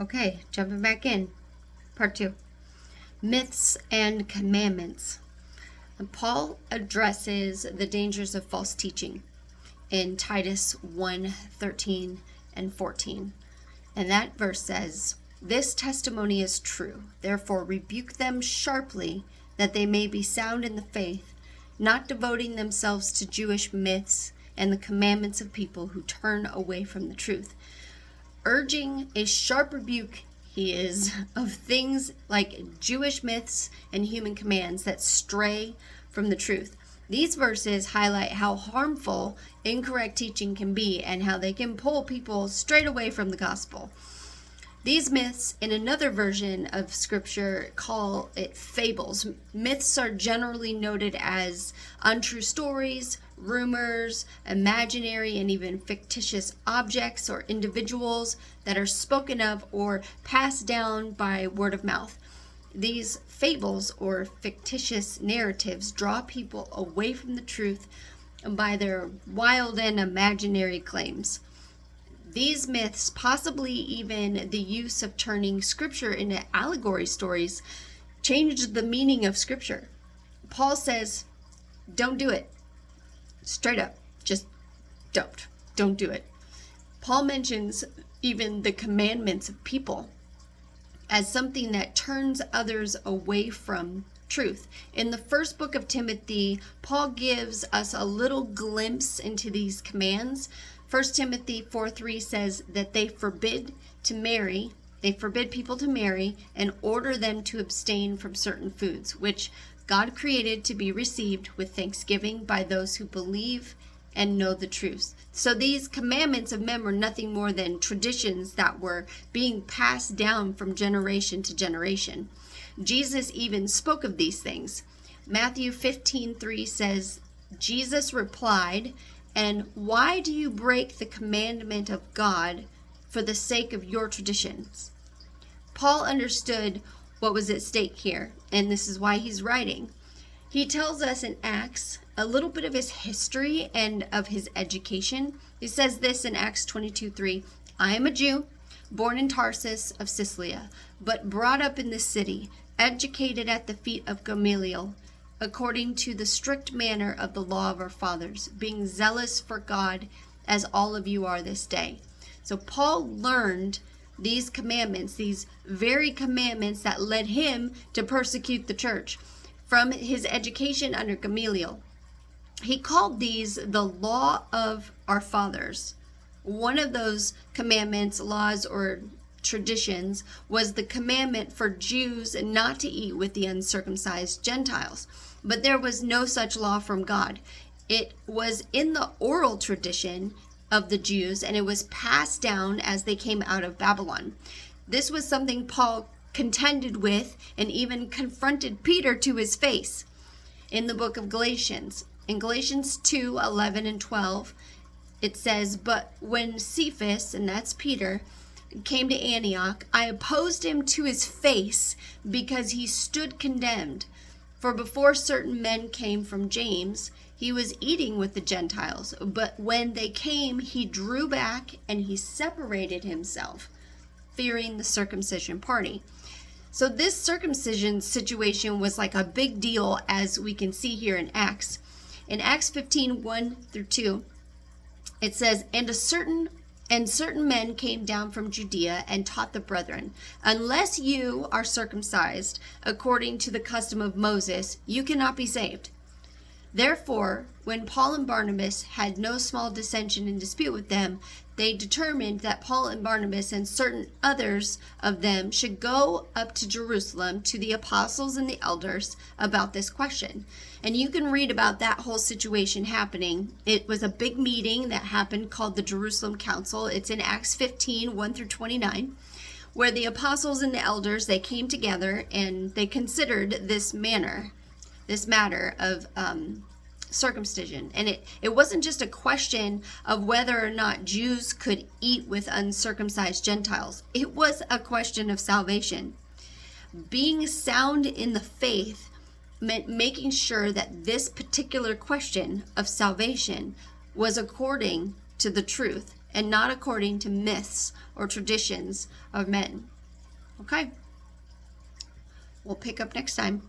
Okay, jumping back in. Part 2. Myths and commandments. Paul addresses the dangers of false teaching in Titus 1:13 and 14. And that verse says, "This testimony is true. Therefore rebuke them sharply, that they may be sound in the faith, not devoting themselves to Jewish myths and the commandments of people who turn away from the truth." Urging a sharp rebuke, he is, of things like Jewish myths and human commands that stray from the truth. These verses highlight how harmful incorrect teaching can be and how they can pull people straight away from the gospel. These myths, in another version of scripture, call it fables. Myths are generally noted as untrue stories, rumors, imaginary and even fictitious objects or individuals that are spoken of or passed down by word of mouth. These fables or fictitious narratives draw people away from the truth by their wild and imaginary claims. These myths, possibly even the use of turning scripture into allegory stories, changed the meaning of scripture. Paul says, don't do it. Straight up, just don't do it. Paul mentions even the commandments of people as something that turns others away from truth. In the first book of Timothy, Paul gives us a little glimpse into these commands. 1 Timothy 4:3 says that they forbid people to marry and order them to abstain from certain foods, which God created to be received with thanksgiving by those who believe and know the truth. So these commandments of men were nothing more than traditions that were being passed down from generation to generation. Jesus even spoke of these things. Matthew 15:3 says, Jesus replied, "And why do you break the commandment of God for the sake of your traditions?" Paul understood what was at stake here, and this is why he's writing. He tells us in Acts a little bit of his history and of his education. He says this in Acts 22:3, "I am a Jew, born in Tarsus of Cilicia, but brought up in this city, educated at the feet of Gamaliel, according to the strict manner of the law of our fathers, being zealous for God, as all of you are this day." So Paul learned these commandments, these very commandments that led him to persecute the church, from his education under Gamaliel. He called these the law of our fathers. One of those commandments, laws, or traditions was the commandment for Jews not to eat with the uncircumcised Gentiles. But there was no such law from God. It was in the oral tradition of the Jews, and it was passed down as they came out of Babylon. This was something Paul contended with and even confronted Peter to his face in the book of Galatians. In Galatians 2:11 and 12, it says, "But when Cephas," and that's Peter, "came to Antioch, I opposed him to his face because he stood condemned. For before certain men came from James, he was eating with the Gentiles. But when they came, he drew back and he separated himself, fearing the circumcision party." So this circumcision situation was like a big deal, as we can see here in Acts. In Acts 15:1-2, it says, And certain men came down from Judea and taught the brethren, "Unless you are circumcised according to the custom of Moses, you cannot be saved." Therefore, when Paul and Barnabas had no small dissension and dispute with them, they determined that Paul and Barnabas and certain others of them should go up to Jerusalem to the apostles and the elders about this question. And you can read about that whole situation happening. It was a big meeting that happened called the Jerusalem Council. It's in Acts 15:1-29, where the apostles and the elders, they came together and they considered this matter of circumcision. And it wasn't just a question of whether or not Jews could eat with uncircumcised Gentiles. It was a question of salvation. Being sound in the faith meant making sure that this particular question of salvation was according to the truth and not according to myths or traditions of men. Okay? We'll pick up next time.